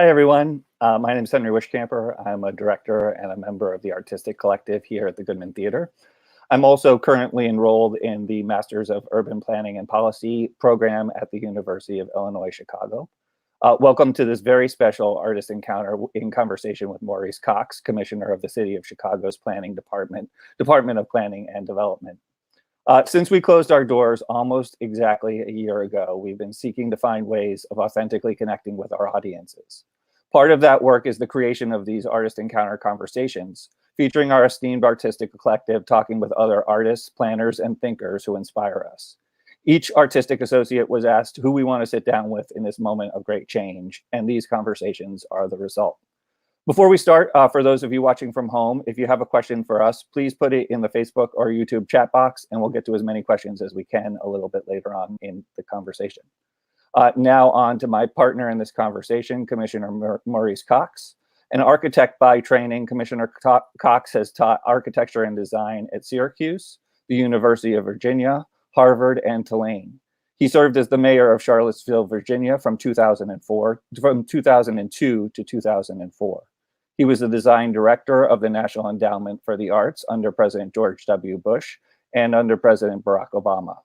Hi, everyone. My name is Henry Wishcamper. I'm a director and a member of the Artistic Collective here at the Goodman Theater. I'm also currently enrolled in the Masters of Urban Planning and Policy program at the University of Illinois, Chicago. Welcome to this very special artist encounter in conversation with Maurice Cox, Commissioner of the City of Chicago's Planning Department of Planning and Development. Since we closed our doors almost exactly a year ago, we've been seeking to find ways of authentically connecting with our audiences. Part of that work is the creation of these artist encounter conversations, featuring our esteemed artistic collective talking with other artists, planners, and thinkers who inspire us. Each artistic associate was asked who we want to sit down with in this moment of great change, and these conversations are the result. Before we start, for those of you watching from home, if you have a question for us, please put it in the Facebook or YouTube chat box, and we'll get to as many questions as we can a little bit later on in the conversation. Now on to my partner in this conversation, Commissioner Maurice Cox. An architect by training, Commissioner Cox has taught architecture and design at Syracuse, the University of Virginia, Harvard, and Tulane. He served as the mayor of Charlottesville, Virginia from 2002 to 2004. He was the design director of the National Endowment for the Arts under President George W. Bush and under President Barack Obama.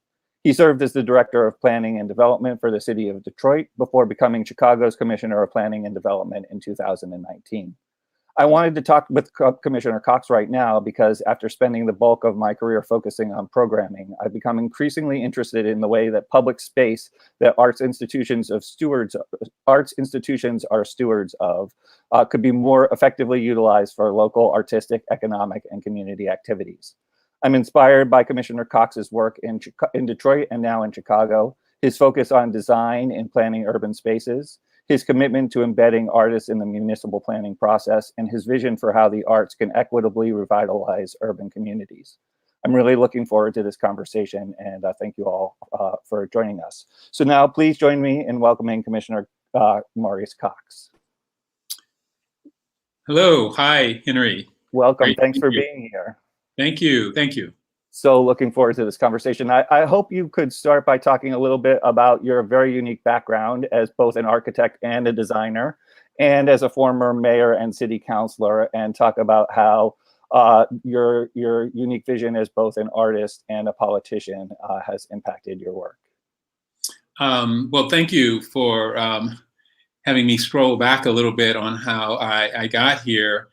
He served as the director of planning and development for the city of Detroit before becoming Chicago's Commissioner of Planning and Development in 2019. I wanted to talk with Commissioner Cox right now because after spending the bulk of my career focusing on programming, I've become increasingly interested in the way that public space that arts institutions are stewards of could be more effectively utilized for local artistic, economic, and community activities. I'm inspired by Commissioner Cox's work in Detroit and now in Chicago, his focus on design and planning urban spaces, his commitment to embedding artists in the municipal planning process, and his vision for how the arts can equitably revitalize urban communities. I'm really looking forward to this conversation, and thank you all for joining us. So now please join me in welcoming Commissioner Maurice Cox. Hello, hi, Henry. Welcome, thanks for being here. Thank you, thank you. So looking forward to this conversation. I hope you could start by talking a little bit about your very unique background as both an architect and a designer, and as a former mayor and city councilor, and talk about how your unique vision as both an artist and a politician has impacted your work. Well, thank you for having me scroll back a little bit on how I got here.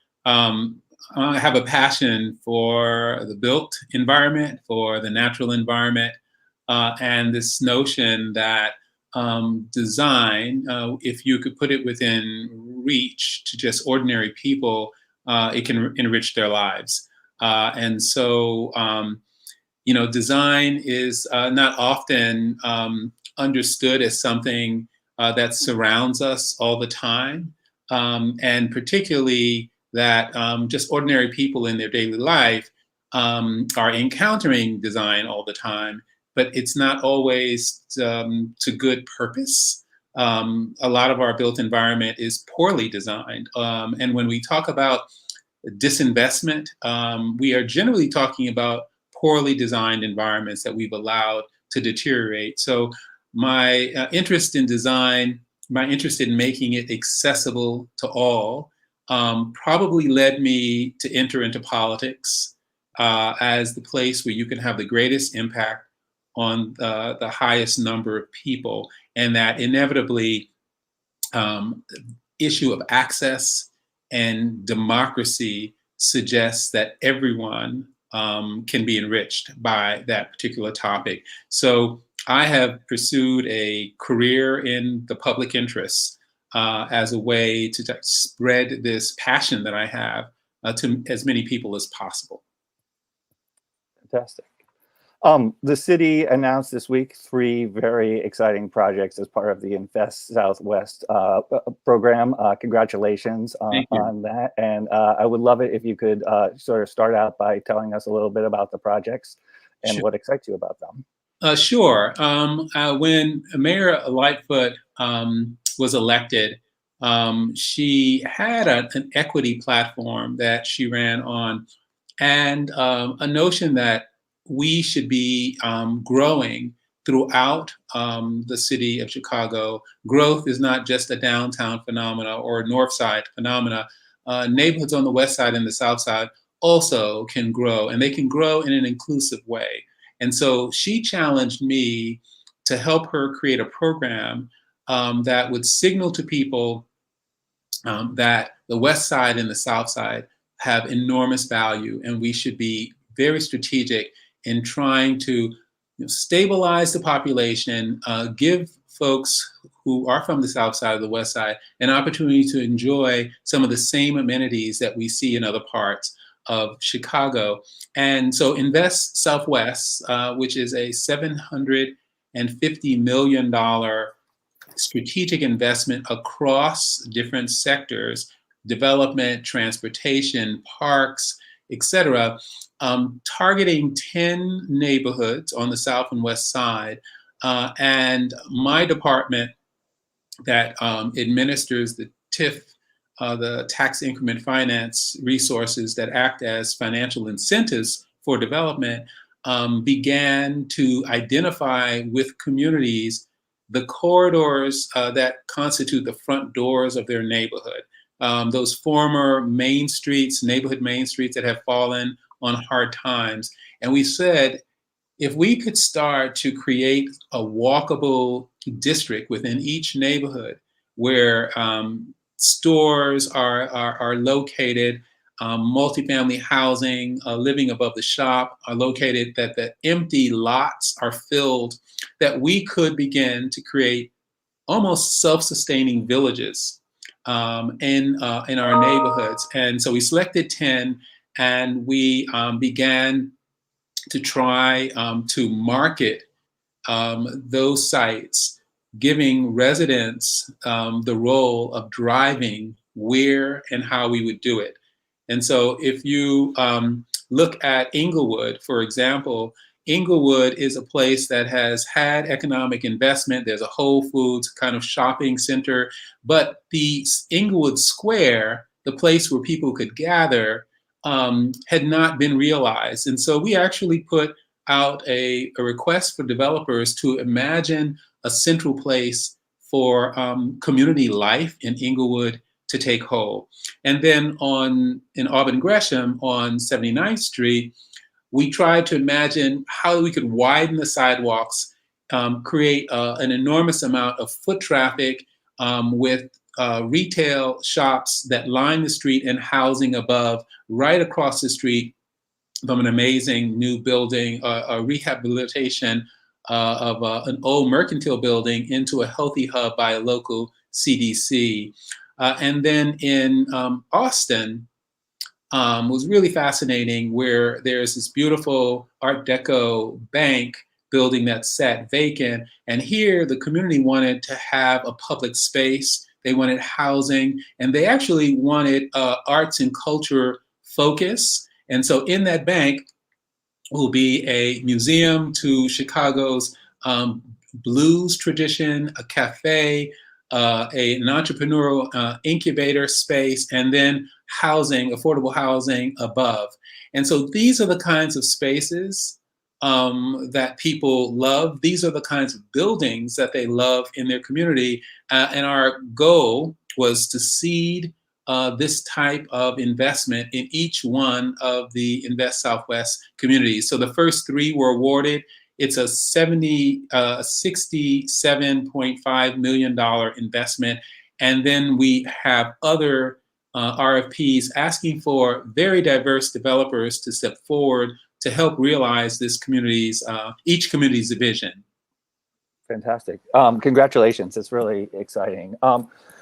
I have a passion for the built environment, for the natural environment, and this notion that design, if you could put it within reach to just ordinary people, it can enrich their lives. And so, you know, design is not often understood as something that surrounds us all the time, and particularly that just ordinary people in their daily life are encountering design all the time, but it's not always to good purpose. A lot of our built environment is poorly designed. And when we talk about disinvestment, we are generally talking about poorly designed environments that we've allowed to deteriorate. So my interest in design, my interest in making it accessible to all, probably led me to enter into politics as the place where you can have the greatest impact on the highest number of people. And that inevitably issue of access and democracy suggests that everyone can be enriched by that particular topic. So I have pursued a career in the public interest as a way to spread this passion that I have to as many people as possible. Fantastic. The city announced this week 3 very exciting projects as part of the Invest Southwest program. Congratulations on that. And I would love it if you could sort of start out by telling us a little bit about the projects and what excites you about them. Sure. When Mayor Lightfoot was elected, she had an equity platform that she ran on, and a notion that we should be growing throughout the city of Chicago. Growth is not just a downtown phenomena or a north side phenomena. Neighborhoods on the west side and the south side also can grow, and they can grow in an inclusive way. And so she challenged me to help her create a program that would signal to people that the west side and the south side have enormous value, and we should be very strategic in trying to stabilize the population, give folks who are from the south side of the west side an opportunity to enjoy some of the same amenities that we see in other parts of Chicago. And so Invest Southwest, which is a $750 million strategic investment across different sectors, development, transportation, parks, etc., targeting 10 neighborhoods on the south and west side. And my department that administers the TIF, the tax increment finance resources that act as financial incentives for development, began to identify with communities the corridors that constitute the front doors of their neighborhood. Those former main streets, neighborhood main streets that have fallen on hard times. And we said, if we could start to create a walkable district within each neighborhood where stores are located, multifamily housing, living above the shop are located, that the empty lots are filled, that we could begin to create almost self-sustaining villages in our neighborhoods. And so we selected 10, and we began to try to market those sites, giving residents the role of driving where and how we would do it. And so if you look at Inglewood, for example, Inglewood is a place that has had economic investment. There's a Whole Foods kind of shopping center, but the Inglewood Square, the place where people could gather, had not been realized. And so we actually put out a request for developers to imagine a central place for community life in Inglewood to take hold. And then in Auburn Gresham on 79th Street, we tried to imagine how we could widen the sidewalks, create an enormous amount of foot traffic with retail shops that line the street and housing above, right across the street from an amazing new building, a rehabilitation of an old mercantile building into a healthy hub by a local CDC. And then in Austin, was really fascinating, where there's this beautiful Art Deco bank building that sat vacant. And here the community wanted to have a public space. They wanted housing, and they actually wanted arts and culture focus. And so in that bank will be a museum to Chicago's blues tradition, a cafe, an entrepreneurial incubator space, and then housing, affordable housing above. And so these are the kinds of spaces that people love. These are the kinds of buildings that they love in their community. And our goal was to seed this type of investment in each one of the Invest Southwest communities. So the first 3 were awarded. It's a $67.5 million investment. And then we have other RFPs asking for very diverse developers to step forward to help realize this community's, each community's vision. Fantastic. Congratulations. It's really exciting.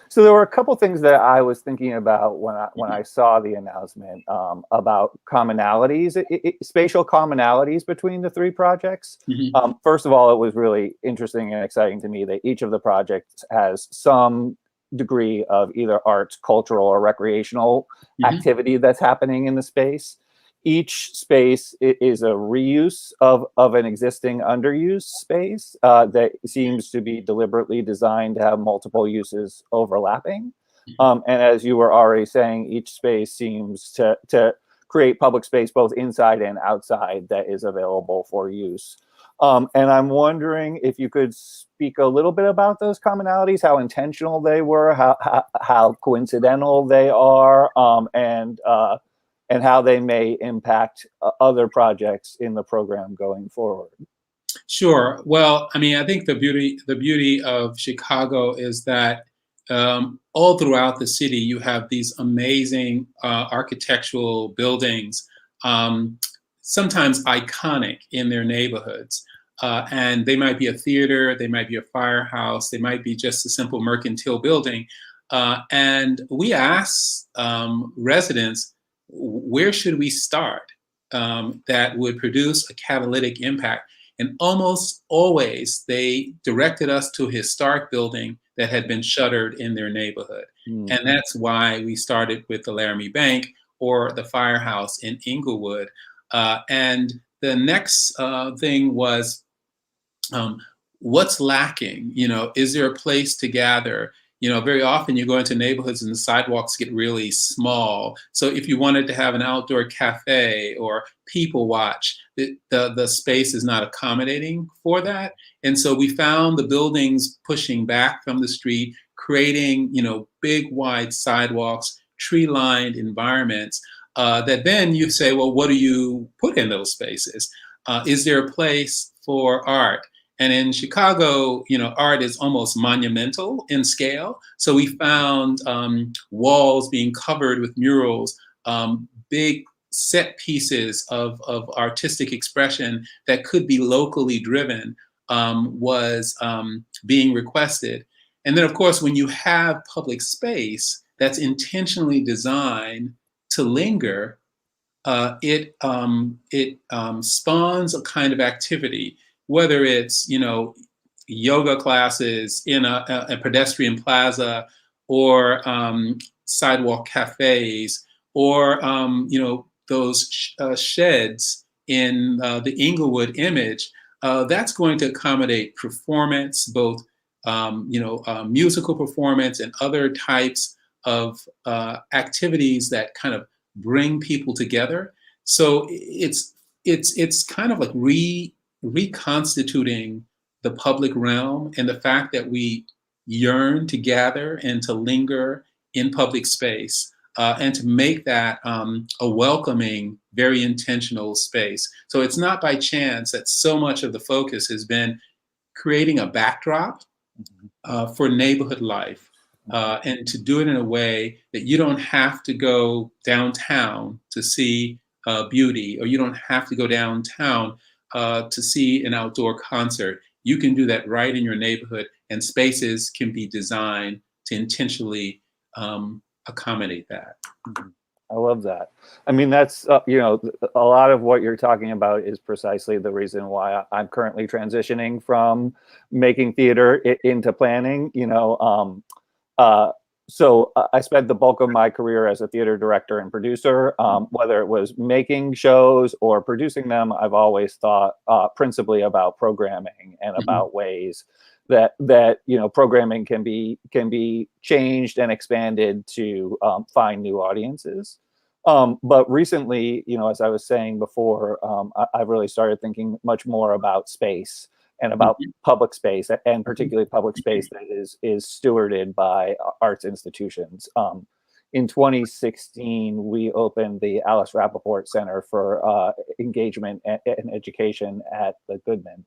So there were a couple things that I was thinking about when I saw the announcement about commonalities, spatial commonalities between the 3 projects. Mm-hmm. First of all, it was really interesting and exciting to me that each of the projects has some degree of either arts, cultural, or recreational activity that's happening in the space. Each space is a reuse of an existing underused space that seems to be deliberately designed to have multiple uses overlapping. And as you were already saying, each space seems to create public space both inside and outside that is available for use. And I'm wondering if you could speak a little bit about those commonalities, how intentional they were, how coincidental they are, and how they may impact other projects in the program going forward. Sure. Well, I mean, I think the beauty of Chicago is that all throughout the city you have these amazing architectural buildings, um, sometimes iconic in their neighborhoods. And they might be a theater, they might be a firehouse, they might be just a simple mercantile building. And we ask residents, where should we start that would produce a catalytic impact? And almost always they directed us to a historic building that had been shuttered in their neighborhood. Mm. And that's why we started with the Laramie Bank or the firehouse in Inglewood. And the next thing was, um, what's lacking? You know, is there a place to gather? You know, very often you go into neighborhoods and the sidewalks get really small. So if you wanted to have an outdoor cafe or people watch, the space is not accommodating for that. And so we found the buildings pushing back from the street, creating, you know, big wide sidewalks, tree-lined environments that then you say, well, what do you put in those spaces? Is there a place for art? And in Chicago, you know, art is almost monumental in scale. So we found walls being covered with murals, big set pieces of artistic expression that could be locally driven was being requested. And then, of course, when you have public space that's intentionally designed to linger, it spawns a kind of activity, whether it's, you know, yoga classes in a pedestrian plaza, or sidewalk cafes, or you know, those sheds in the Inglewood image. That's going to accommodate performance, both you know, musical performance and other types of activities that kind of bring people together. So it's kind of like reconstituting the public realm, and the fact that we yearn to gather and to linger in public space, and to make that a welcoming, very intentional space. So it's not by chance that so much of the focus has been creating a backdrop for neighborhood life, and to do it in a way that you don't have to go downtown to see beauty, or you don't have to go downtown to see an outdoor concert. You can do that right in your neighborhood, and spaces can be designed to intentionally accommodate that. I love that. I mean, that's, you know, a lot of what you're talking about is precisely the reason why I'm currently transitioning from making theater into planning, you know. So I spent the bulk of my career as a theater director and producer. Whether it was making shows or producing them, I've always thought principally about programming and about ways that you know, programming can be changed and expanded to find new audiences. But recently, you know, as I was saying before, I've really started thinking much more about space and about public space, and particularly public space that is stewarded by arts institutions. In 2016, we opened the Alice Rappaport Center for Engagement and Education at the Goodman.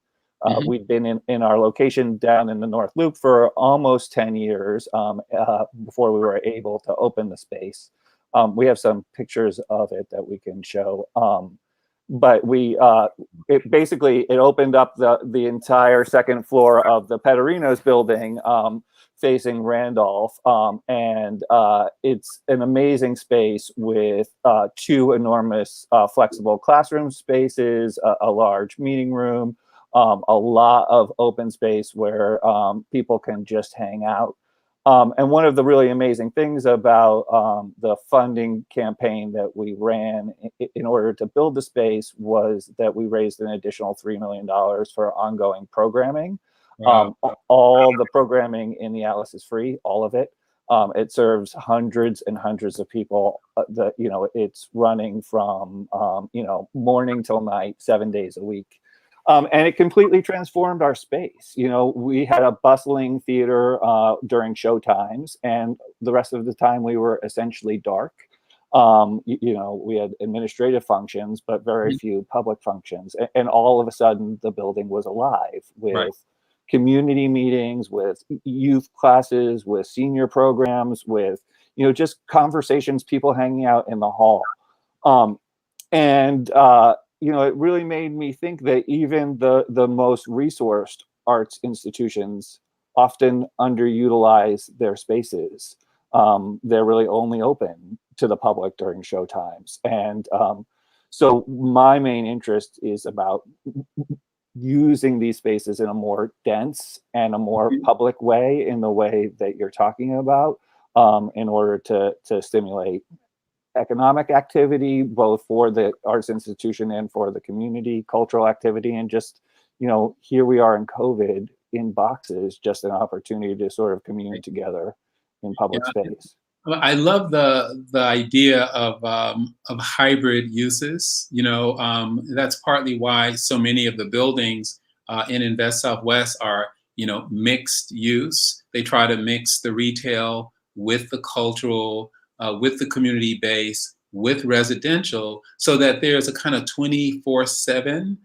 We'd been in our location down in the North Loop for almost 10 years before we were able to open the space. We have some pictures of it that we can show. But we it opened up the entire second floor of the Pederinos building, facing Randolph, and it's an amazing space with two enormous flexible classroom spaces, a large meeting room, a lot of open space where people can just hang out. And one of the really amazing things about the funding campaign that we ran in order to build the space was that we raised an additional $3 million for ongoing programming. Wow. All the programming in the Alice is free, all of it. It serves hundreds and hundreds of people. That, you know, it's running from you know, morning till night, 7 days a week. And it completely transformed our space. You know, we had a bustling theater during show times, and the rest of the time we were essentially dark. You know, we had administrative functions, but very few public functions. And all of a sudden, the building was alive with Right. community meetings, with youth classes, with senior programs, with, you know, just conversations, people hanging out in the hall. And you know, it really made me think that even the most resourced arts institutions often underutilize their spaces. They're really only open to the public during show times. And so my main interest is about using these spaces in a more dense and a more public way, in the way that you're talking about, in order to stimulate economic activity, both for the arts institution and for the community, cultural activity. And just, you know, here we are in COVID, in boxes, just an opportunity to sort of commune together in public space. Well, I love the idea of hybrid uses. You know, that's partly why so many of the buildings in Invest Southwest are, you know, mixed use. They try to mix the retail with the cultural, with the community base, with residential, so that there's a kind of 24/7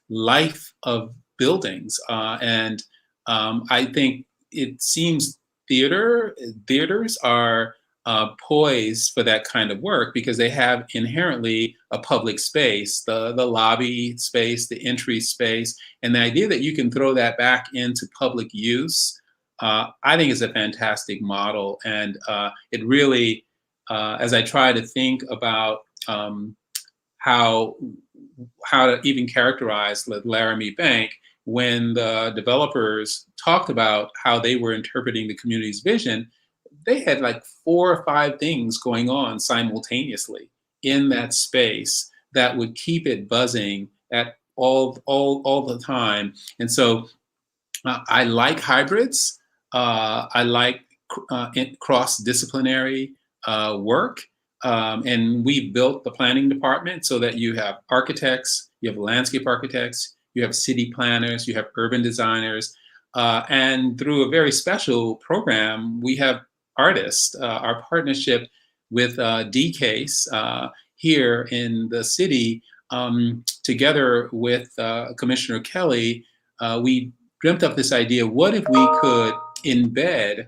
life of buildings. And I think it seems theaters are poised for that kind of work because they have inherently a public space, the lobby space, the entry space, and the idea that you can throw that back into public use, I think is a fantastic model. And it really, as I try to think about how to even characterize Laramie Bank, when the developers talked about how they were interpreting the community's vision, they had like 4 or 5 things going on simultaneously in that space that would keep it buzzing at all the time. And so I like hybrids. I like cross-disciplinary work. And we built the planning department so that you have architects, you have landscape architects, you have city planners, you have urban designers. And through a very special program, we have artists. Our partnership with DCASE here in the city, together with Commissioner Kelly, we dreamt up this idea: what if we could embed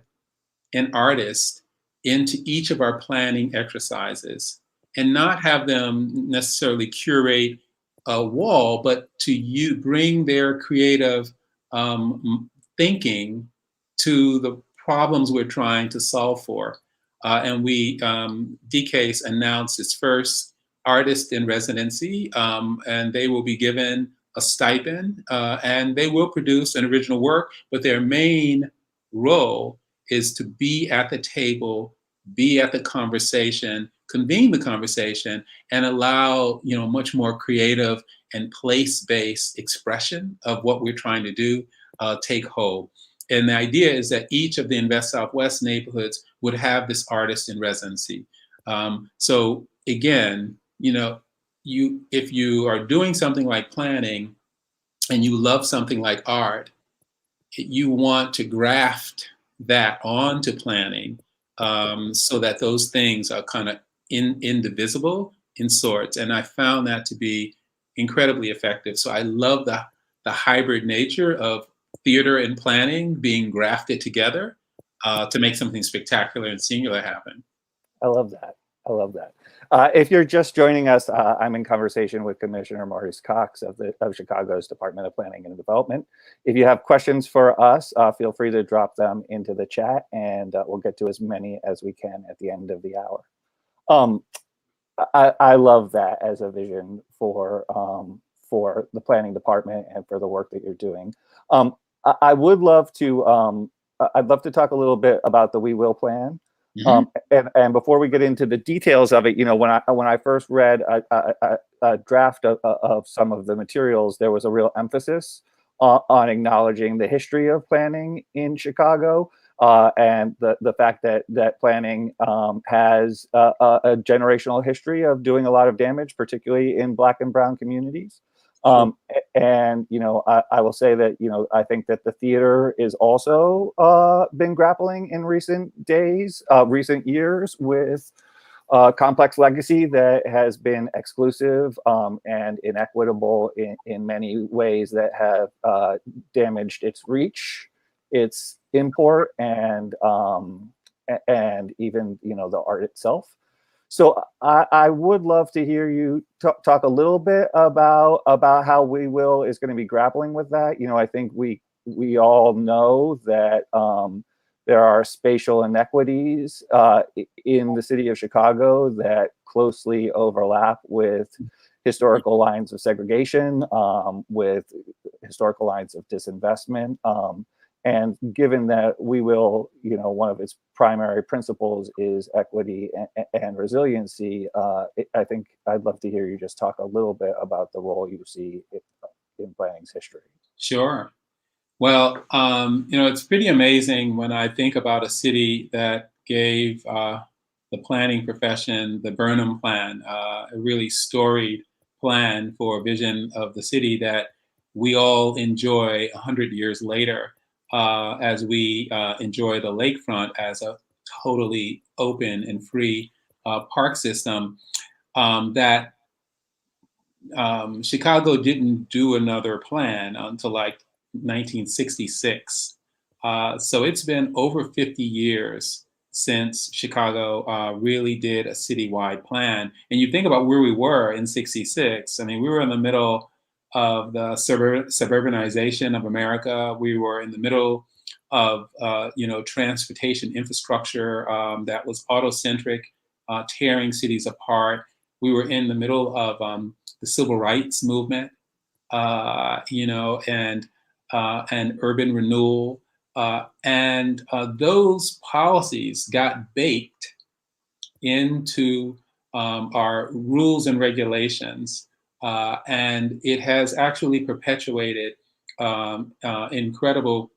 an artist into each of our planning exercises and not have them necessarily curate a wall, but to bring their creative thinking to the problems we're trying to solve for. And DCASE announced its first artist in residency, and they will be given a stipend, and they will produce an original work, but their main role is to be at the table, be at the conversation, convene the conversation, and allow, you know, much more creative and place-based expression of what we're trying to do take hold. And the idea is that each of the Invest Southwest neighborhoods would have this artist in residency. So again, you know, if you are doing something like planning and you love something like art, you want to graft that onto planning, so that those things are kind of indivisible in sorts. And I found that to be incredibly effective. So I love the hybrid nature of theater and planning being grafted together to make something spectacular and singular happen. I love that. I love that. If you're just joining us, I'm in conversation with Commissioner Maurice Cox of Chicago's Department of Planning and Development. If you have questions for us, feel free to drop them into the chat, and we'll get to as many as we can at the end of the hour. I love that as a vision for the planning department and for the work that you're doing. I would love to. I'd love to talk a little bit about the We Will plan. And before we get into the details of it, you know, when I first read a draft of some of the materials, there was a real emphasis on acknowledging the history of planning in Chicago, and the fact that planning has a generational history of doing a lot of damage, particularly in Black and Brown communities. Sure. And, I will say that, I think that the theater is also been grappling in recent years with complex legacy that has been exclusive and inequitable in many ways that have damaged its reach, its import, and even the art itself. So I would love to hear you talk a little bit about how We Will is going to be grappling with that. I think we all know that there are spatial inequities in the city of Chicago that closely overlap with historical lines of segregation, with historical lines of disinvestment. And given that We Will, one of its primary principles is equity and resiliency, I think I'd love to hear you just talk a little bit about the role you see in planning's history. Sure. Well, it's pretty amazing when I think about a city that gave the planning profession the Burnham Plan, a really storied plan for a vision of the city that we all enjoy 100 years later as we enjoy the lakefront as a totally open and free park system. That Chicago didn't do another plan until like 1966. So it's been over 50 years since Chicago really did a citywide plan. And you think about where we were in 66. I mean, we were in the middle of the suburbanization of America. We were in the middle of, transportation infrastructure that was auto-centric, tearing cities apart. We were in the middle of the civil rights movement, and urban renewal. And those policies got baked into our rules and regulations. And it has actually perpetuated incredible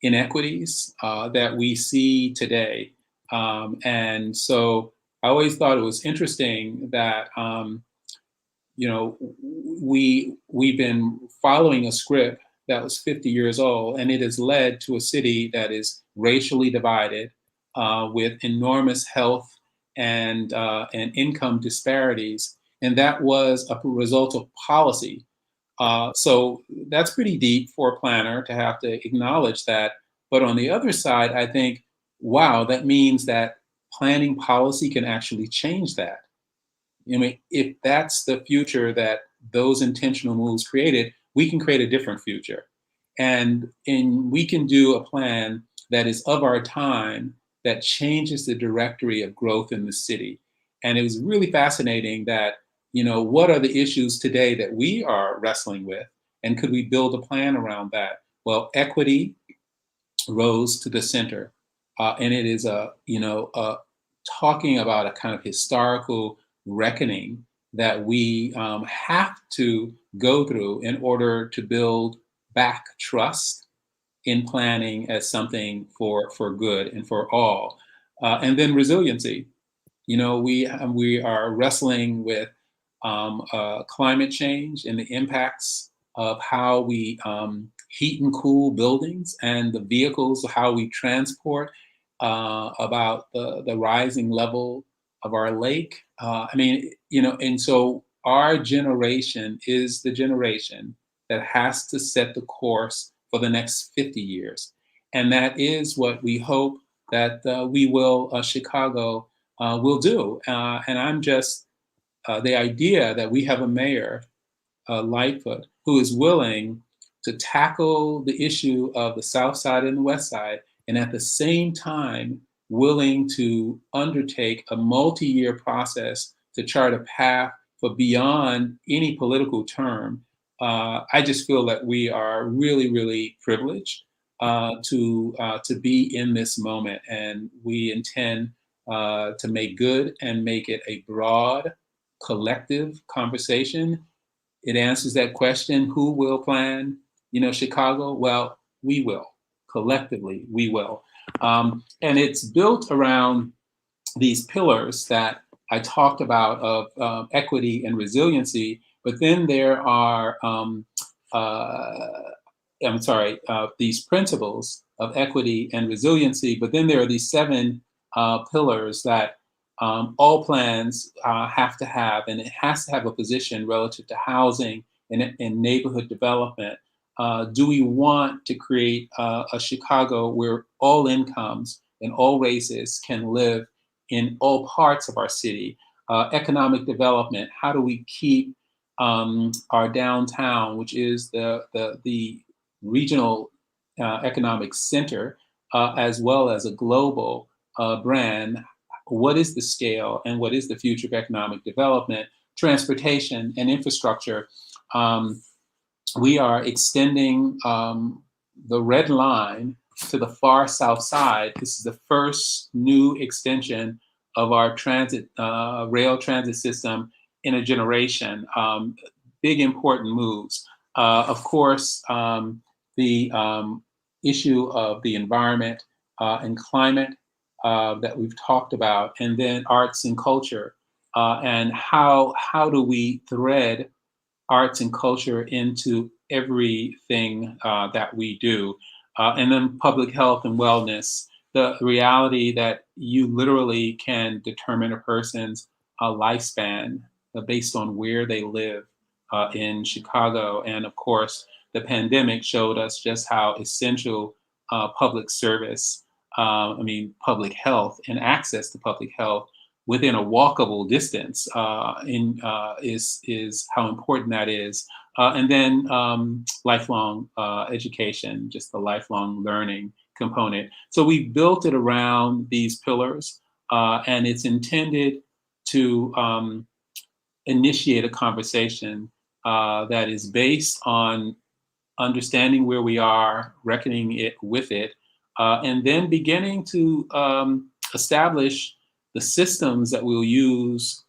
inequities that we see today. And so I always thought it was interesting that we've been following a script that was 50 years old, and it has led to a city that is racially divided, with enormous health and income disparities, and that was a result of policy. So that's pretty deep for a planner to have to acknowledge that. But on the other side, I think, wow, that means that planning policy can actually change that. I mean, if that's the future that those intentional moves created, we can create a different future. And we can do a plan that is of our time that changes the directory of growth in the city. And it was really fascinating that, what are the issues today that we are wrestling with? And could we build a plan around that? Well, equity rose to the center. And it is talking about a kind of historical reckoning that we have to go through in order to build back trust in planning as something for good and for all. And then resiliency. We are wrestling with climate change and the impacts of how we heat and cool buildings and the vehicles, how we transport, about the rising level of our lake. And so our generation is the generation that has to set the course for the next 50 years. And that is what we hope that We Will Chicago will do. And I'm just, the idea that we have a mayor, Lightfoot, who is willing to tackle the issue of the South Side and the West Side, and at the same time willing to undertake a multi-year process to chart a path for beyond any political term. I just feel that we are really, really privileged to be in this moment, and we intend to make good and make it a broad, collective conversation. It answers that question: who will plan, Chicago? Well, we will. Collectively, we will. And it's built around these pillars that I talked about of equity and resiliency. But then there are these principles of equity and resiliency, but then there are these seven pillars that all plans have to have, and it has to have a position relative to housing and neighborhood development. Do we want to create a Chicago where all incomes and all races can live in all parts of our city? Economic development, how do we keep our downtown, which is the regional economic center, as well as a global brand? What is the scale and what is the future of economic development? Transportation and infrastructure. We are extending the red line to the far south side. This is the first new extension of our transit, rail transit system in a generation. Big important moves. Of course, the issue of the environment and climate that we've talked about, and then arts and culture, and how do we thread arts and culture into everything that we do. And then public health and wellness, the reality that you literally can determine a person's lifespan based on where they live in Chicago. And of course, the pandemic showed us just how essential public service, public health and access to public health within a walkable distance is how important that is. And then lifelong education, just the lifelong learning component. So we built it around these pillars, and it's intended to initiate a conversation that is based on understanding where we are, reckoning it with it, and then beginning to establish the systems that we'll use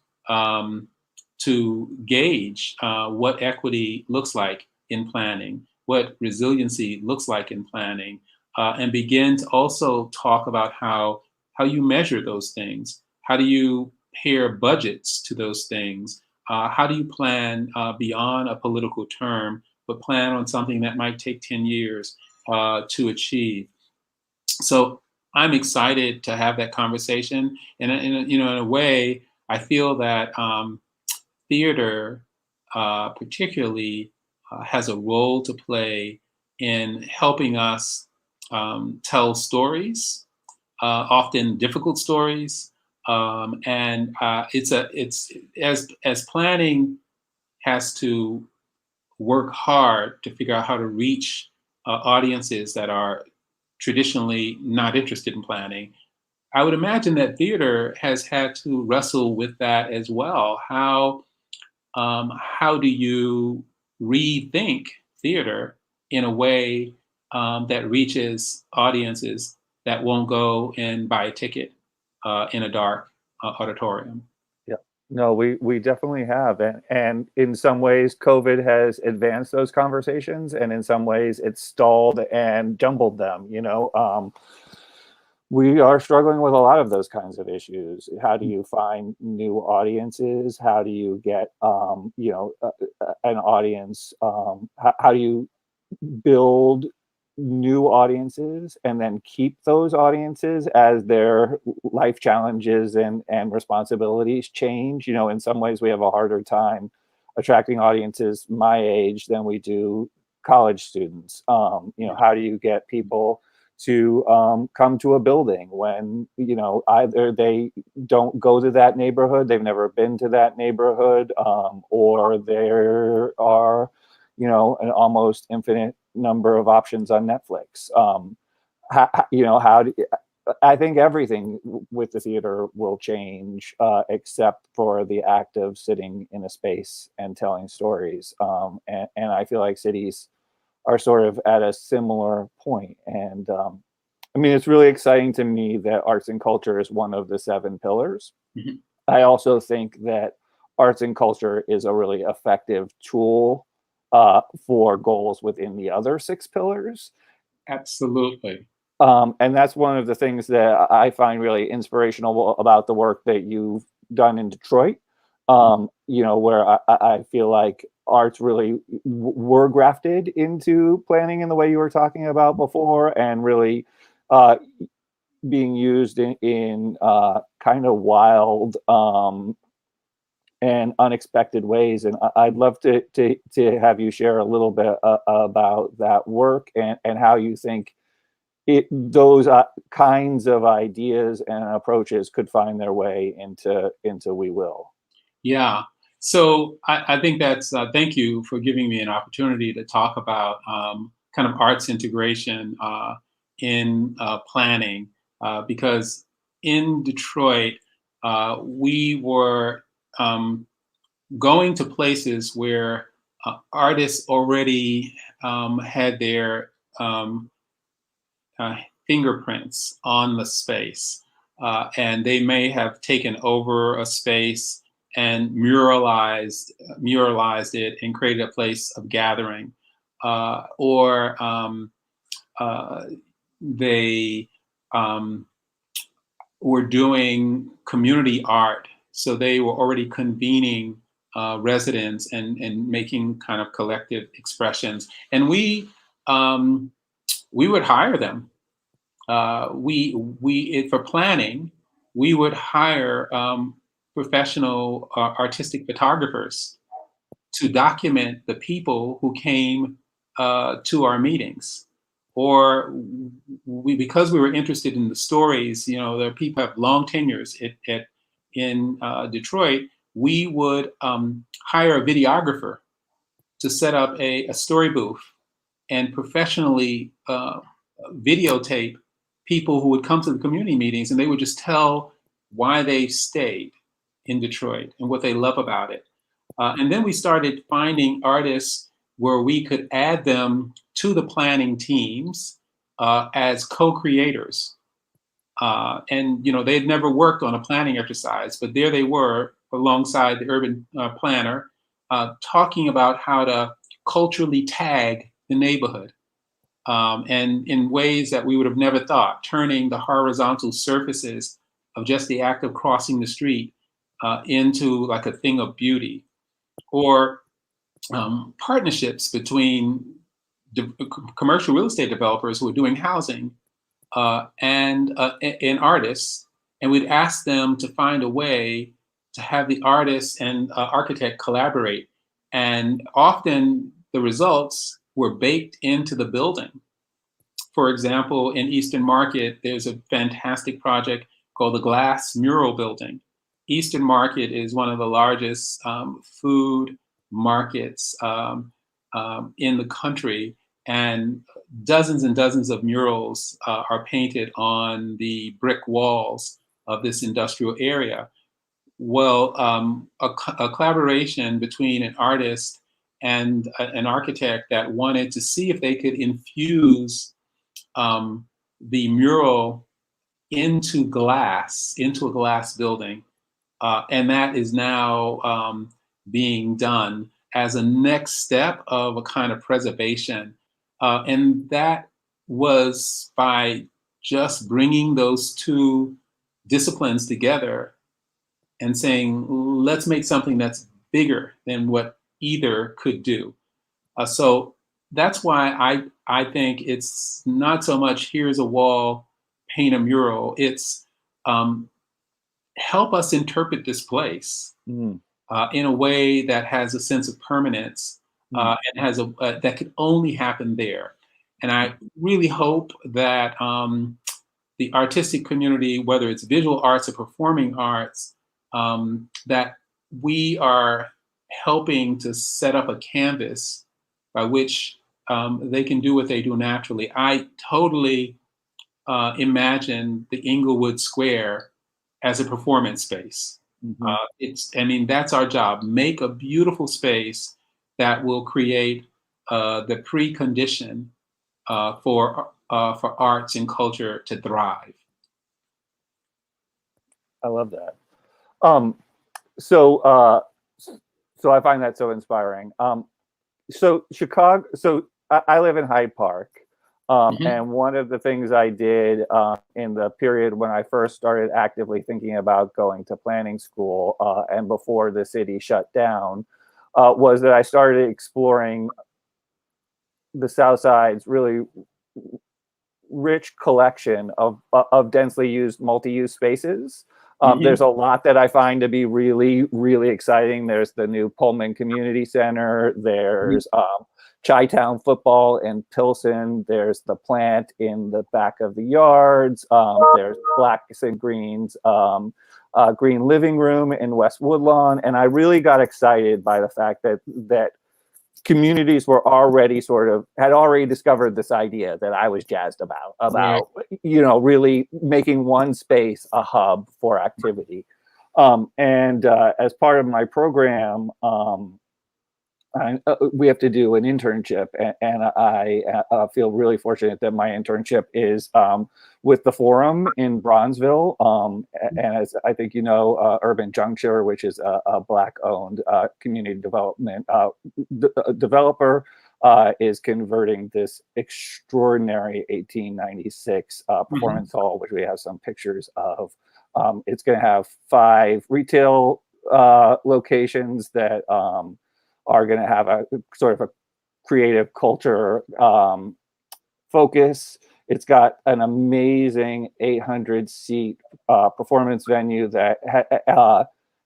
to gauge what equity looks like in planning, what resiliency looks like in planning, and begin to also talk about how you measure those things. How do you pair budgets to those things? How do you plan beyond a political term, but plan on something that might take 10 years to achieve? So I'm excited to have that conversation. And in a way, I feel that theater particularly has a role to play in helping us tell stories, often difficult stories. And it's as planning has to work hard to figure out how to reach audiences that are traditionally not interested in planning. I would imagine that theater has had to wrestle with that as well. How do you rethink theater in a way that reaches audiences that won't go and buy a ticket in a dark auditorium? Yeah. No, we definitely have. And in some ways, COVID has advanced those conversations, and in some ways it's stalled and jumbled them, we are struggling with a lot of those kinds of issues. How do you find new audiences? How do you get, an audience? How do you build new audiences and then keep those audiences as their life challenges and responsibilities change? In some ways we have a harder time attracting audiences my age than we do college students. How do you get people to come to a building when either they don't go to that neighborhood, they've never been to that neighborhood, or there are an almost infinite number of options on Netflix. I think everything with the theater will change, except for the act of sitting in a space and telling stories. And I feel like cities are sort of at a similar point. And it's really exciting to me that arts and culture is one of the 7 pillars. Mm-hmm. I also think that arts and culture is a really effective tool for goals within the other 6 pillars. Absolutely. And that's one of the things that I find really inspirational about the work that you've done in Detroit. where I feel like arts really were grafted into planning in the way you were talking about before, and really being used in kind of wild and unexpected ways. And I'd love to have you share a little bit about that work, and how you think those kinds of ideas and approaches could find their way into We Will. Yeah. So I think that's, thank you for giving me an opportunity to talk about kind of arts integration in planning, because in Detroit, we were going to places where artists already had their um, uh, fingerprints on the space. And they may have taken over a space and muralized it and created a place of gathering, or they um, were doing community art, so they were already convening residents and making kind of collective expressions, and we would hire them. For planning, we would hire professional artistic photographers to document the people who came to our meetings. Or because we were interested in the stories, there are people who have long tenures in Detroit. We would hire a videographer to set up a story booth and professionally videotape people who would come to the community meetings, and they would just tell why they stayed in Detroit and what they love about it. And then we started finding artists where we could add them to the planning teams as co-creators. And they had never worked on a planning exercise, but there they were alongside the urban planner, talking about how to culturally tag the neighborhood, and in ways that we would have never thought, turning the horizontal surfaces of just the act of crossing the street into like a thing of beauty. Or partnerships between commercial real estate developers who are doing housing and artists, and we'd ask them to find a way to have the artist and architect collaborate. And often the results were baked into the building. For example, in Eastern Market, there's a fantastic project called the Glass Mural Building. Eastern Market is one of the largest food markets in the country, and dozens of murals are painted on the brick walls of this industrial area. Well, a collaboration between an artist and an architect that wanted to see if they could infuse the mural into into a glass building. And that is now being done as a next step of a kind of preservation. And that was by just bringing those two disciplines together and saying, let's make something that's bigger than what either could do. So that's why I think it's not so much here's a wall, paint a mural. It's help us interpret this place in a way that has a sense of permanence and has that could only happen there. And I really hope that the artistic community, whether it's visual arts or performing arts, that we are helping to set up a canvas by which they can do what they do naturally. I totally imagine the Inglewood Square as a performance space. That's our job. Make a beautiful space that will create the precondition for arts and culture to thrive. I love that. So I find that so inspiring. So Chicago. So I live in Hyde Park. Mm-hmm. And one of the things I did in the period when I first started actively thinking about going to planning school and before the city shut down was that I started exploring the South Side's really rich collection of densely used multi-use spaces. There's Mm-hmm. a lot that I find to be really, really exciting. There's the new Pullman Community Center. There's Chi-Town football in Pilsen. There's the plant in the back of the yards. There's Blacks and Greens green living room in West Woodlawn. And I really got excited by the fact that communities were already had already discovered this idea that I was jazzed Right. about really making one space a hub for activity. And as part of my program, we have to do an internship, and I feel really fortunate that my internship is with the Forum in Bronzeville. And as I think you know, Urban Juncture, which is a Black-owned community development developer, is converting this extraordinary 1896 Mm-hmm. performance hall, which we have some pictures of. It's going to have 5 retail locations that are going to have a sort of a creative culture focus. It's got an amazing 800-seat performance venue that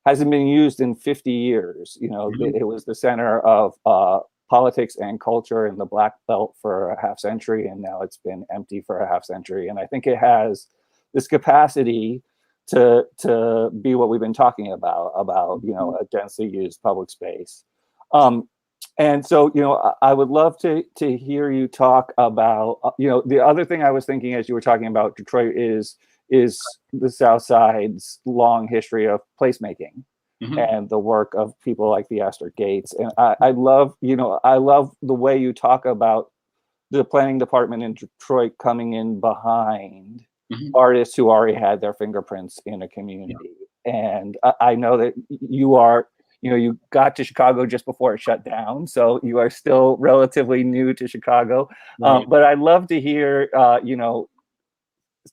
hasn't been used in 50 years. Mm-hmm. It was the center of politics and culture in the Black Belt for a half century, and now it's been empty for a half century. And I think it has this capacity to be what we've been talking about a densely used public space. Um, and so, I would love to hear you talk about, the other thing I was thinking as you were talking about Detroit is the South Side's long history of placemaking Mm-hmm. and the work of people like the Astor Gates. And I love, I love the way you talk about the planning department in Detroit coming in behind Mm-hmm. artists who already had their fingerprints in a Yeah. community. And I know that you are, you got to Chicago just before it shut down, so you are still relatively new to Chicago. Right. But I'd love to hear,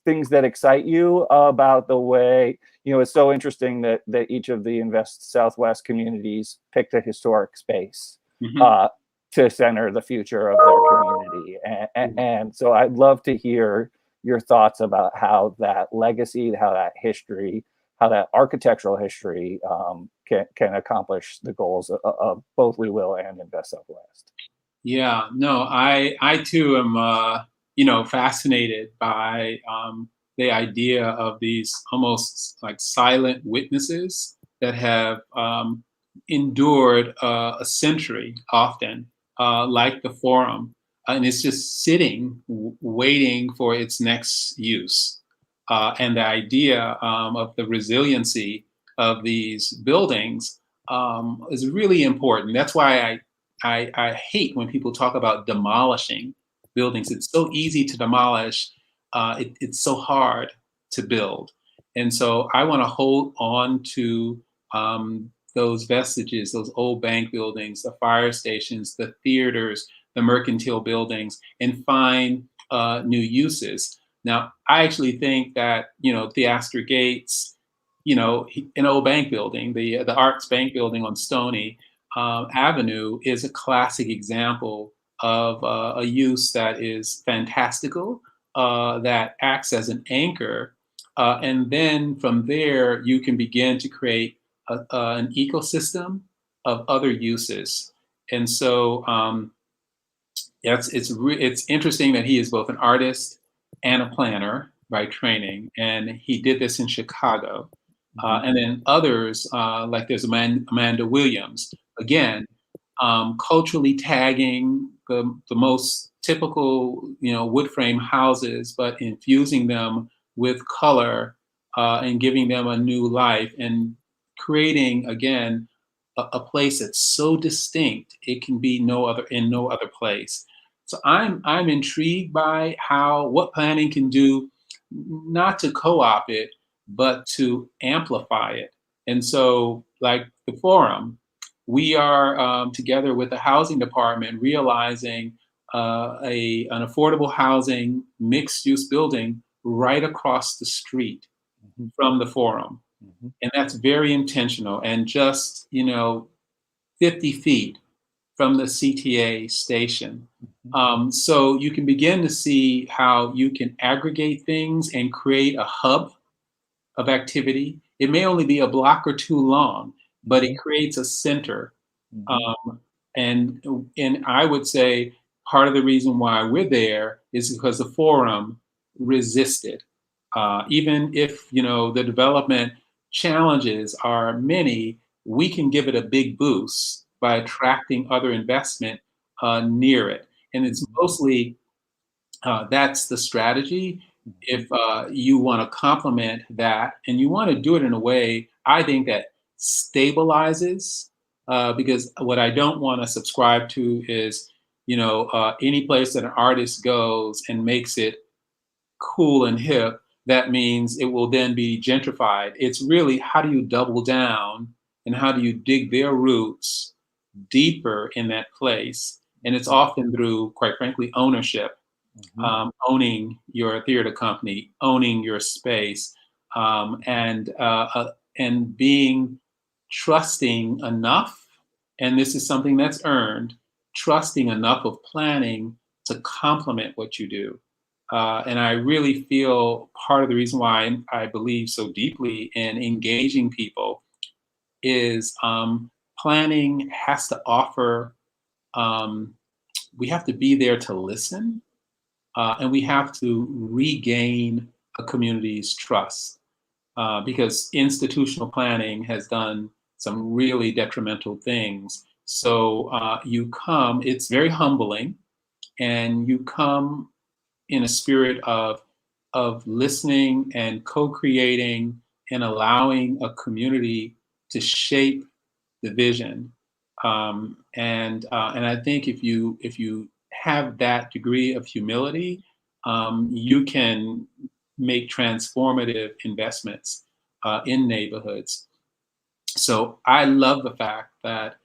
things that excite you about the way, it's so interesting that each of the Invest Southwest communities picked a historic space Mm-hmm. uh, to center the future of their community. And so I'd love to hear your thoughts about how that legacy, how that history, how that architectural history can accomplish the goals of both We Will and Invest Southwest. Yeah, no, I too am fascinated by the idea of these almost like silent witnesses that have endured a century often, like the Forum, and it's just sitting waiting for its next use. And the idea of the resiliency of these buildings is really important. That's why I hate when people talk about demolishing buildings. It's so easy to demolish. It's so hard to build. And so I want to hold on to those vestiges, those old bank buildings, the fire stations, the theaters, the mercantile buildings, and find new uses. Now, I actually think that, Theaster Gates, an old bank building, the Arts Bank building on Stony, Avenue is a classic example of a use that is fantastical, that acts as an anchor. And then from there, you can begin to create an ecosystem of other uses. And so it's interesting that he is both an artist and a planner by training, and he did this in Chicago. And then others, like there's Amanda Williams, again, culturally tagging the most typical, wood frame houses, but infusing them with color and giving them a new life and creating, again, a place that's so distinct it can be in no other place. So I'm intrigued by what planning can do, not to co-op it, but to amplify it. And so, like the Forum, we are together with the housing department realizing an affordable housing mixed use building right across the street Mhm. from the forum. Mhm. And that's very intentional. And just, 50 feet from the CTA station. Mhm. So you can begin to see how you can aggregate things and create a hub of activity. It may only be a block or two long, but it Mhm. creates a center. Mhm. Um, and I would say part of the reason why we're there is because the forum resisted. Even if the development challenges are many, we can give it a big boost by attracting other investment near it. And it's Mhm. mostly that's the strategy. Mhm. If you want to complement that and you want to do it in a way, I think that stabilizes, because what I don't want to subscribe to is, any place that an artist goes and makes it cool and hip, that means it will then be gentrified. It's really how do you double down and how do you dig their roots deeper in that place? And it's often through, quite frankly, ownership, Mhm. owning your theater company, owning your space, and being trusting enough. And this is something that's earned, trusting enough of planning to complement what you do. And I really feel part of the reason why I believe so deeply in engaging people is planning has to offer. Um, we have to be there to listen, and we have to regain a community's trust, because institutional planning has done some really detrimental things. So it's very humbling, and you come in a spirit of listening and co-creating and allowing a community to shape the vision. And I think if you have that degree of humility, you can make transformative investments in neighborhoods. So I love the fact that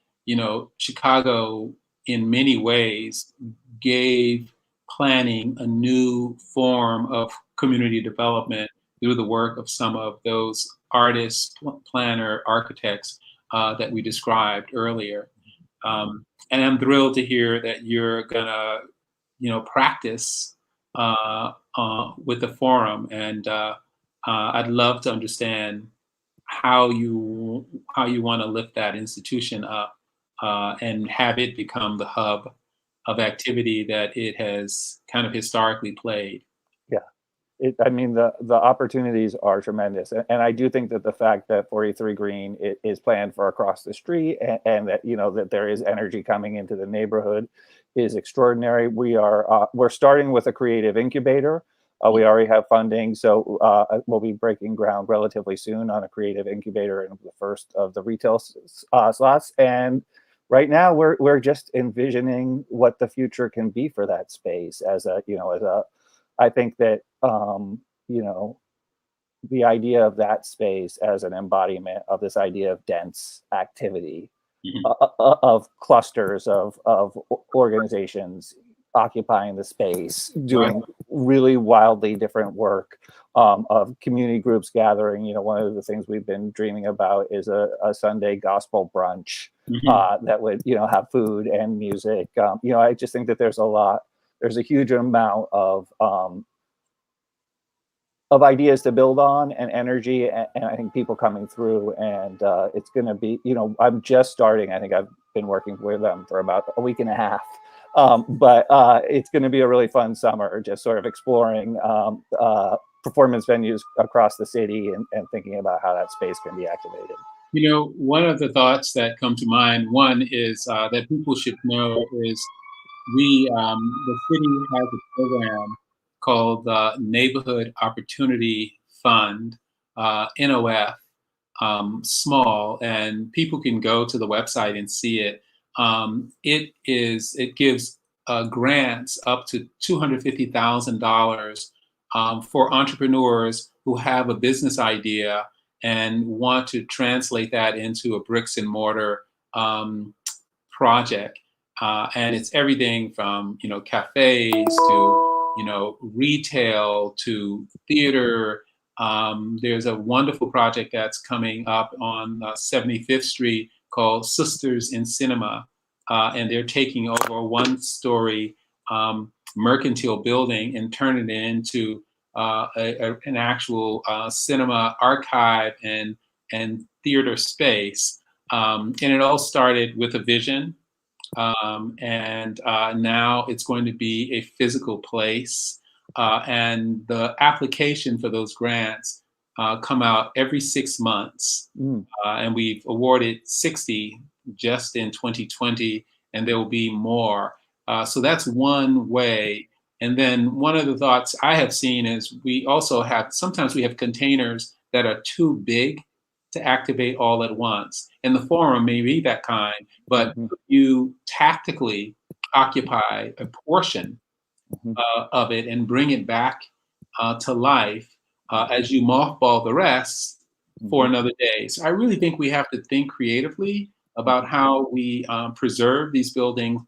Chicago, in many ways, gave planning a new form of community development through the work of some of those artists, planner, architects that we described earlier. And I'm thrilled to hear that you're gonna, practice with the forum, and I'd love to understand how you want to lift that institution up, and have it become the hub of activity that it has kind of historically played. Yeah. I mean, the opportunities are tremendous, and I do think that the fact that 43 Green is planned for across the street, and that that there is energy coming into the neighborhood, is extraordinary. We're starting with a creative incubator. We already have funding, so we'll be breaking ground relatively soon on a creative incubator in the first of the retail slots. And right now, we're just envisioning what the future can be for that space as a. I think that the idea of that space as an embodiment of this idea of dense activity, Mhm. of clusters of organizations occupying the space, Right. doing really wildly different work, of community groups gathering. One of the things we've been dreaming about is a Sunday gospel brunch Mhm. that would have food and music. I just think that there's a huge amount of ideas to build on and energy, and I think people coming through, and it's going to be, I'm just starting. I think I've been working with them for about a week and a half, but it's going to be a really fun summer, just sort of exploring performance venues across the city, and thinking about how that space can be activated. One of the thoughts that come to mind, one is that people should know is the city has a program called the Neighborhood Opportunity Fund, NOF, small, and people can go to the website and see it. It gives grants up to $250,000 for entrepreneurs who have a business idea and want to translate that into a bricks and mortar um, project. And it's everything from, cafes to, retail to theater. There's a wonderful project that's coming up on 75th Street called Sisters in Cinema. And they're taking over a one-story mercantile building and turning it into an actual cinema archive and theater space. And it all started with a vision. And now it's going to be a physical place. And the application for those grants come out every 6 months. And we've awarded 60 just in 2020, and there will be more. So that's one way. And then one of the thoughts I have seen is sometimes we have containers that are too big to activate all at once. And the forum may be that kind, but you tactically occupy a portion of it and bring it back to life as you mothball the rest for another day. So I really think we have to think creatively about how we preserve these buildings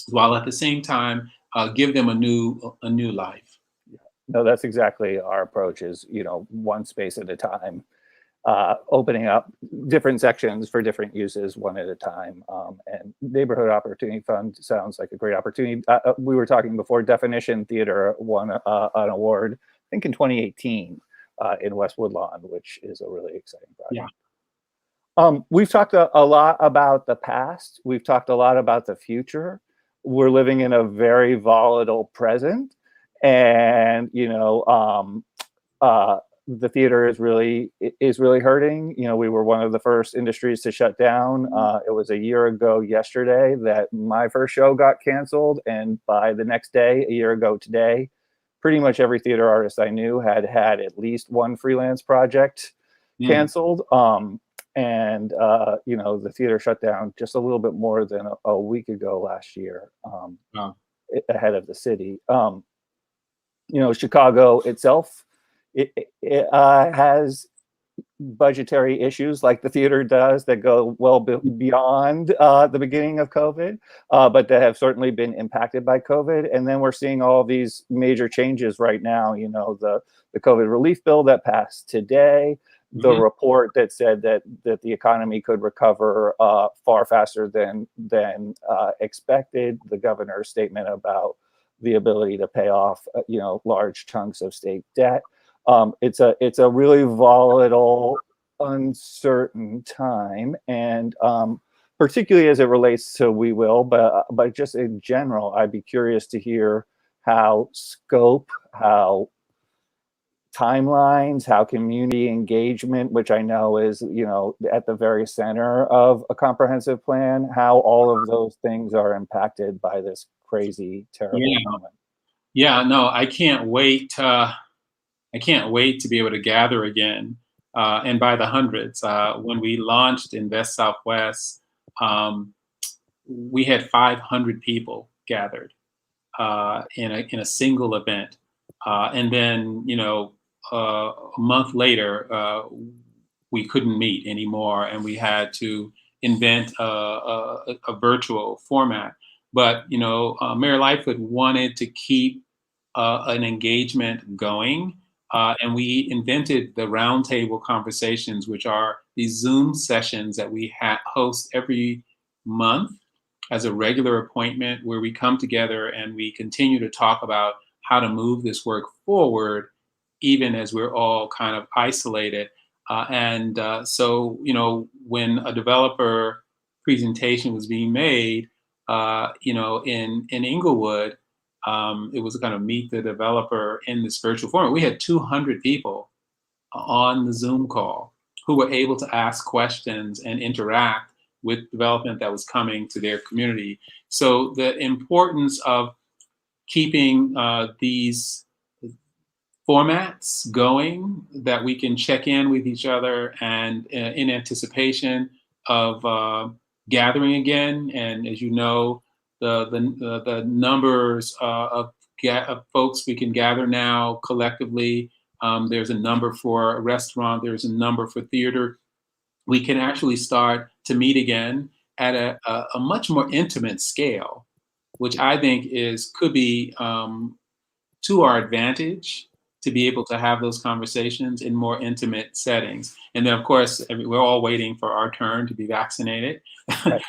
while at the same time give them a new life. No, that's exactly our approach is, one space at a time. Opening up different sections for different uses one at a time. And Neighborhood Opportunity Fund sounds like a great opportunity. We were talking before, Definition Theater won an award, I think in 2018 in West Woodlawn, which is a really exciting project. Yeah. We've talked a lot about the past. We've talked a lot about the future. We're living in a very volatile present. And, the theater is really hurting. We were one of the first industries to shut down. It was a year ago yesterday that my first show got canceled, and by the next day, a year ago today, pretty much every theater artist I knew had at least one freelance project canceled. And the theater shut down just a little bit more than a week ago last year, ahead of the city. Chicago itself, it has budgetary issues like the theater does that go well beyond the beginning of COVID, but that have certainly been impacted by COVID. And then we're seeing all these major changes right now. The COVID relief bill that passed today, the report that said that the economy could recover far faster than expected, the governor's statement about the ability to pay off large chunks of state debt. It's a really volatile, uncertain time, and particularly as it relates to We Will, but just in general, I'd be curious to hear how scope, how timelines, how community engagement, which I know is at the very center of a comprehensive plan, how all of those things are impacted by this crazy, terrible moment. Yeah, no, I can't wait. I can't wait to be able to gather again, and by the hundreds. When we launched Invest Southwest, we had 500 people gathered in a single event, and then a month later we couldn't meet anymore, and we had to invent a virtual format. But Mayor Lightfoot wanted to keep an engagement going. And we invented the roundtable conversations, which are these Zoom sessions that we host every month as a regular appointment, where we come together and we continue to talk about how to move this work forward, even as we're all kind of isolated. So, when a developer presentation was being made, in Inglewood, it was kind of meet the developer in this virtual format. We had 200 people on the Zoom call who were able to ask questions and interact with development that was coming to their community. So the importance of keeping these formats going, that we can check in with each other and in anticipation of gathering again. And as you know, the numbers of folks we can gather now collectively. There's a number for a restaurant. There's a number for theater. We can actually start to meet again at a much more intimate scale, which I think could be to our advantage to be able to have those conversations in more intimate settings. And then, of course, we're all waiting for our turn to be vaccinated, Right.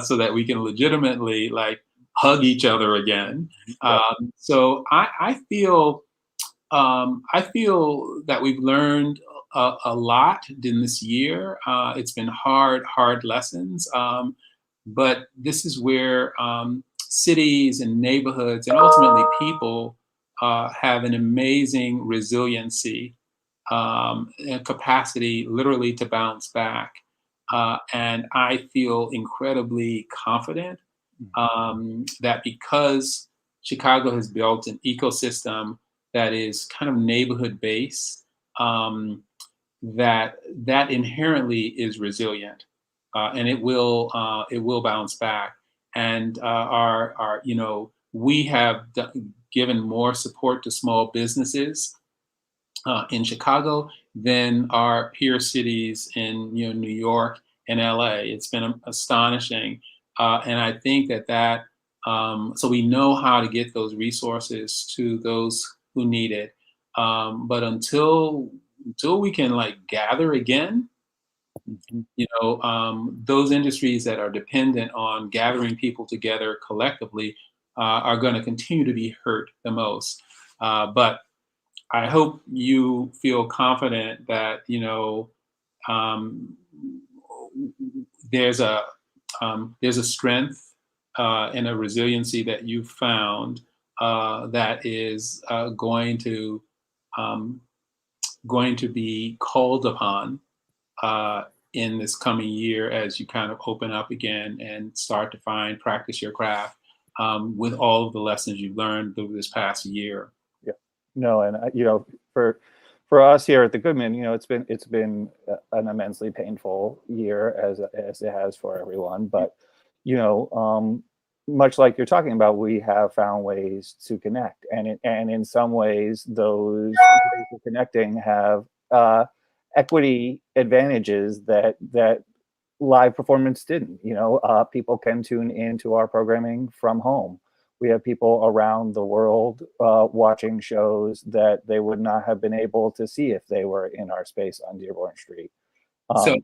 so that we can legitimately like hug each other again. Right. So I feel that we've learned a lot in this year. It's been hard lessons, but this is where cities and neighborhoods and ultimately people have an amazing resiliency and capacity, literally, to bounce back. And I feel incredibly confident that because Chicago has built an ecosystem that is kind of neighborhood based, that inherently is resilient, and it will bounce back. And our we have given more support to small businesses in Chicago than our peer cities in New York and LA. It's been astonishing, and I think that so we know how to get those resources to those who need it. But until we can like gather again, those industries that are dependent on gathering people together collectively are going to continue to be hurt the most. But I hope you feel confident that um, there's a strength and a resiliency that you found that is going to be called upon in this coming year as you kind of open up again and start to practice your craft with all of the lessons you've learned through this past year. Yeah. No, and for us here at the Goodman, it's been an immensely painful year as it has for everyone. But much like you're talking about, we have found ways to connect, and in some ways, those ways of connecting have equity advantages that live performance didn't. People can tune into our programming from home. We have people around the world watching shows that they would not have been able to see if they were in our space on Dearborn Street. So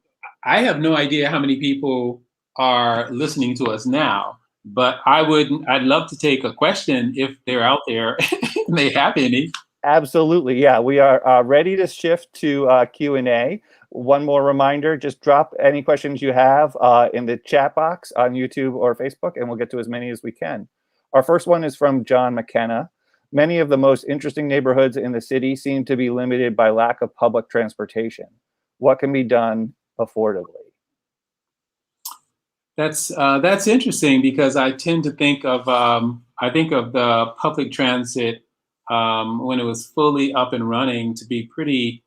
I have no idea how many people are listening to us now, but I'd love to take a question if they're out there and they have any. Absolutely. Yeah, we are ready to shift to Q&A. One more reminder, just drop any questions you have in the chat box on YouTube or Facebook, and we'll get to as many as we can. Our first one is from John McKenna. Many of the most interesting neighborhoods in the city seem to be limited by lack of public transportation. What can be done affordably? That's interesting because I tend to think of the public transit when it was fully up and running to be pretty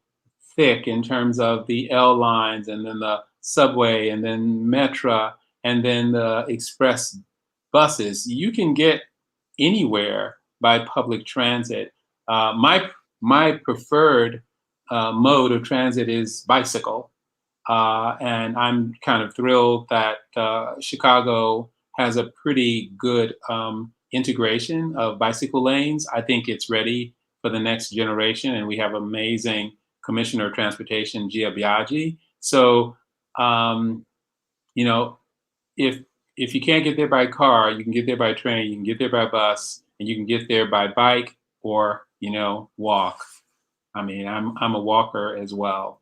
thick in terms of the L lines and then the subway and then Metra and then the express buses. You can get anywhere by public transit. My preferred mode of transit is bicycle. And I'm kind of thrilled that Chicago has a pretty good integration of bicycle lanes. I think it's ready for the next generation, and we have amazing Commissioner of Transportation, Gia Biaggi. So, if you can't get there by car, you can get there by train, you can get there by bus, and you can get there by bike or walk. I mean, I'm a walker as well.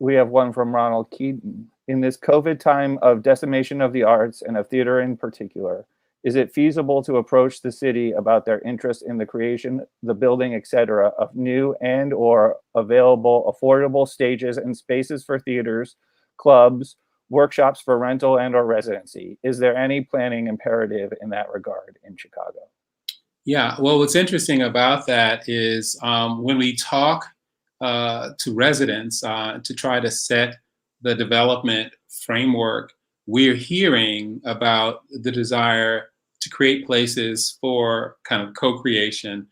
We have one from Ronald Keaton. In this COVID time of decimation of the arts and of theater in particular, is it feasible to approach the city about their interest in the creation, the building, etc., of new and or available affordable stages and spaces for theaters, clubs, workshops for rental and or residency? Is there any planning imperative in that regard in Chicago? Yeah, well, what's interesting about that is when we talk to residents to try to set the development framework, we're hearing about the desire to create places for kind of co-creation.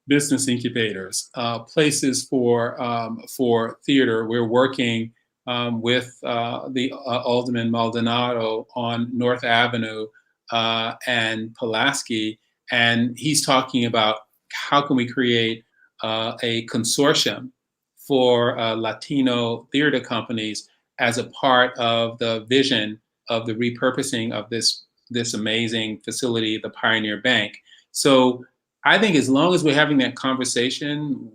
business incubators, places for theater. We're working with the Alderman Maldonado on North Avenue and Pulaski, and he's talking about how can we create a consortium for Latino theater companies as a part of the vision of the repurposing of this amazing facility, the Pioneer Bank. So I think as long as we're having that conversation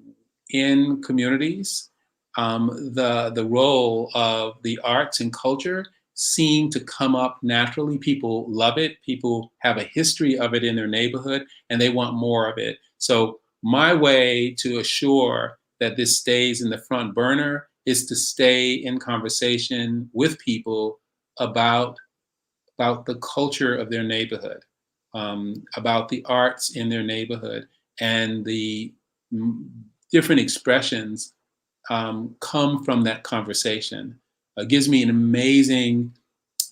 in communities, the role of the arts and culture seem to come up naturally. People love it. People have a history of it in their neighborhood, and they want more of it. So my way to assure that this stays in the front burner is to stay in conversation with people about the culture of their neighborhood, about the arts in their neighborhood, and the different expressions come from that conversation. It gives me an amazing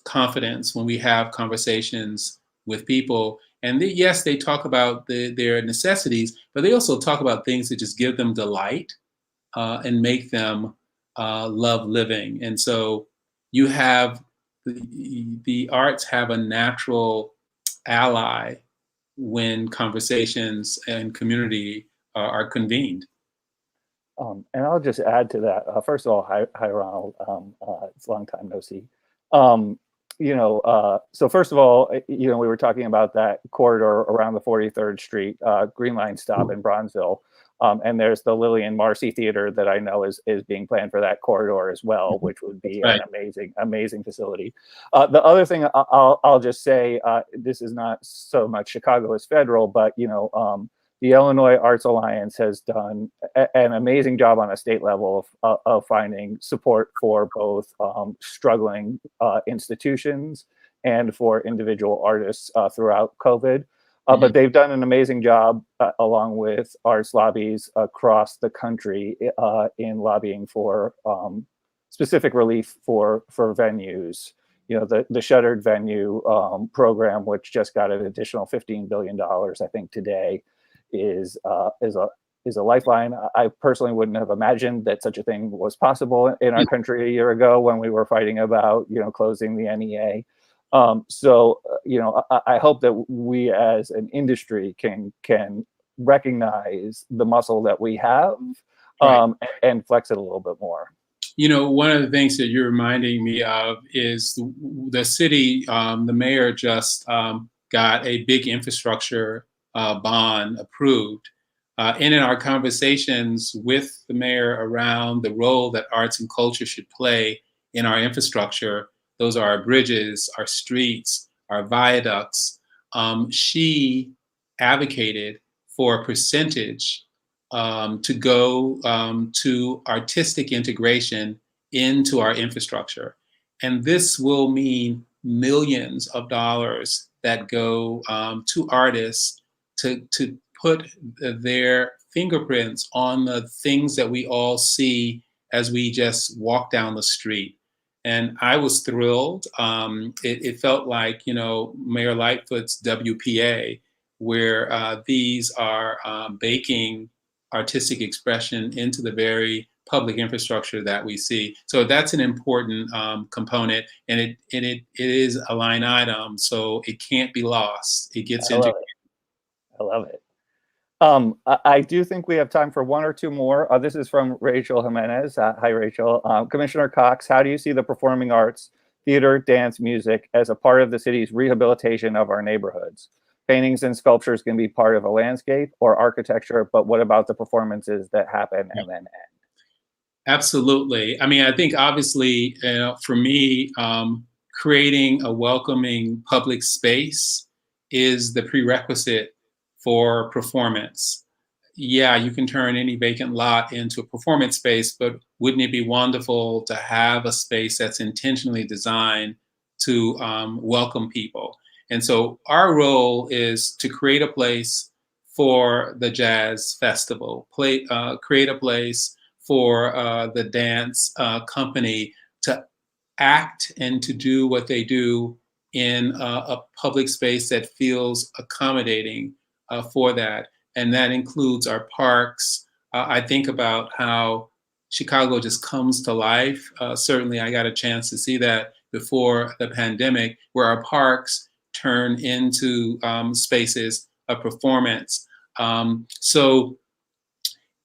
confidence when we have conversations with people. And yes, they talk about their necessities, but they also talk about things that just give them delight and make them love living. And so you have the arts have a natural ally when conversations and community are convened. And I'll just add to that. First of all, hi Ronald. It's a long time no see. So first of all, we were talking about that corridor around the 43rd Street Green Line stop in Bronzeville. And there's the Lillian Marcy Theater that I know is being planned for that corridor as well, which would be an amazing facility. The other thing I'll just say, this is not so much Chicago as federal, but the Illinois Arts Alliance has done an amazing job on a state level of finding support for both struggling institutions and for individual artists throughout COVID. But they've done an amazing job along with arts lobbies across the country in lobbying for specific relief for venues. The shuttered venue program, which just got an additional $15 billion, I think today, is a lifeline. I personally wouldn't have imagined that such a thing was possible in our country a year ago when we were fighting about closing the NEA. I hope that we as an industry can recognize the muscle that we have and flex it a little bit more. One of the things that you're reminding me of is the city, the mayor just got a big infrastructure bond approved. And in our conversations with the mayor around the role that arts and culture should play in our infrastructure, those are our bridges, our streets, our viaducts, she advocated for a percentage to go to artistic integration into our infrastructure. And this will mean millions of dollars that go to artists to put their fingerprints on the things that we all see as we just walk down the street. And I was thrilled. It felt like, Mayor Lightfoot's WPA, where these are baking artistic expression into the very public infrastructure that we see. So that's an important component, and it is a line item, so it can't be lost. It gets into. I love it. I do think we have time for one or two more. This is from Rachel Jimenez. Hi, Rachel. Commissioner Cox, how do you see the performing arts, theater, dance, music as a part of the city's rehabilitation of our neighborhoods? Paintings and sculptures can be part of a landscape or architecture, but what about the performances that happen and then end? Absolutely. I mean, I think obviously, for me, creating a welcoming public space is the prerequisite for performance. Yeah, you can turn any vacant lot into a performance space, but wouldn't it be wonderful to have a space that's intentionally designed to welcome people? And so our role is to create a place for the jazz festival, create a place for the dance company to act and to do what they do in a public space that feels accommodating for that. and that includes our parks. I think about how Chicago just comes to life. Certainly, I got a chance to see that before the pandemic, where our parks turn into spaces of performance. So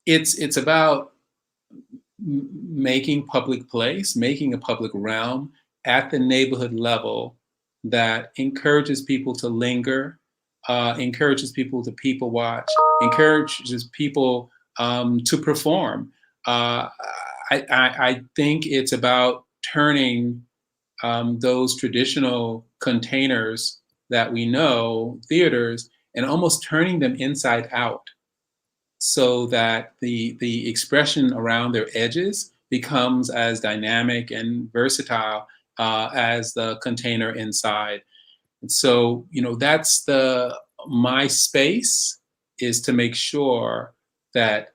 it's about making public place, making a public realm at the neighborhood level that encourages people to linger, encourages people to people watch, encourages people to perform. I think it's about turning those traditional containers that we know, theaters, and almost turning them inside out so that the expression around their edges becomes as dynamic and versatile as the container inside. And so, that's my space is to make sure that,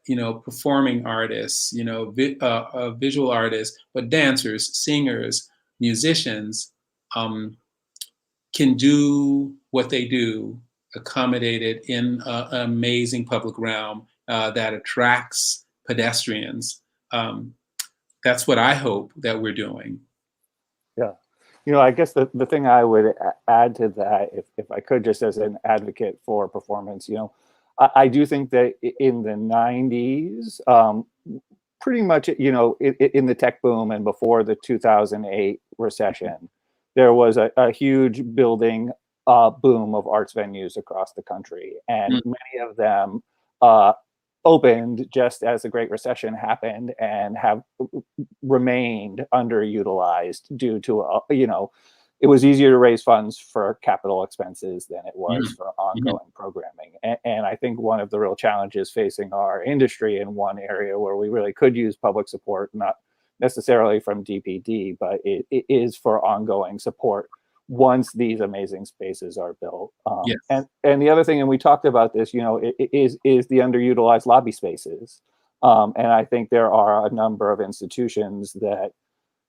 performing artists, visual artists, but dancers, singers, musicians can do what they do, accommodated in an amazing public realm that attracts pedestrians. That's what I hope that we're doing. Yeah. I guess the thing I would add to that, if I could, just as an advocate for performance, I do think that in the 90s, pretty much, in the tech boom and before the 2008 recession, there was a huge building boom of arts venues across the country. And many of them opened just as the Great Recession happened and have remained underutilized due to, it was easier to raise funds for capital expenses than it was for ongoing programming. And I think one of the real challenges facing our industry in one area where we really could use public support, not necessarily from DPD, but it is for ongoing support once these amazing spaces are built. Yes. And the other thing, and we talked about this, is the underutilized lobby spaces. And I think there are a number of institutions that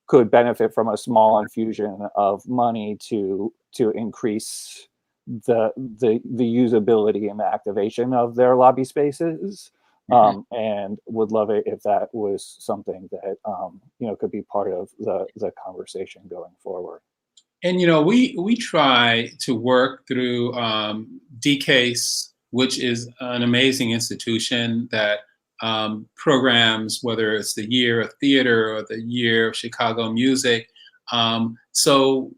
could benefit from a small infusion of money to increase the usability and the activation of their lobby spaces. And would love it if that was something that could be part of the conversation going forward. And we try to work through DCASE, which is an amazing institution that programs, whether it's the Year of Theater or the Year of Chicago Music. So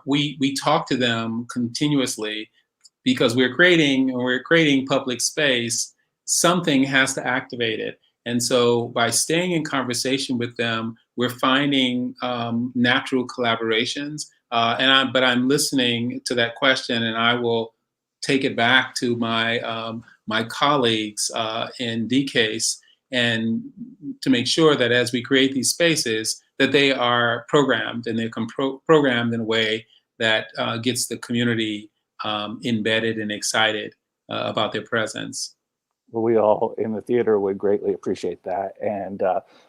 we talk to them continuously because we're creating public space. Something has to activate it. And so by staying in conversation with them, we're finding natural collaborations. But I'm listening to that question, and I will take it back to my colleagues in DCASE, and to make sure that as we create these spaces, that they are programmed and they're programmed in a way that gets the community embedded and excited about their presence. Well, we all in the theater would greatly appreciate that. And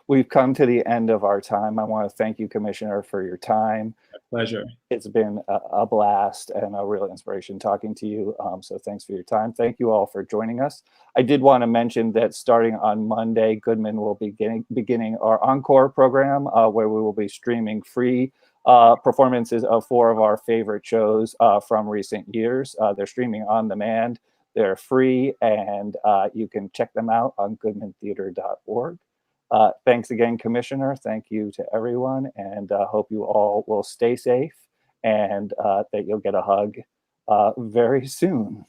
we've come to the end of our time. I want to thank you, Commissioner, for your time. My pleasure. It's been a blast and a real inspiration talking to you. So thanks for your time. Thank you all for joining us. I did want to mention that starting on Monday, Goodman will be beginning our Encore program, where we will be streaming free performances of 4 of our favorite shows from recent years. They're streaming on demand. They're free, and you can check them out on goodmantheater.org. Thanks again, Commissioner. Thank you to everyone, and hope you all will stay safe and that you'll get a hug very soon.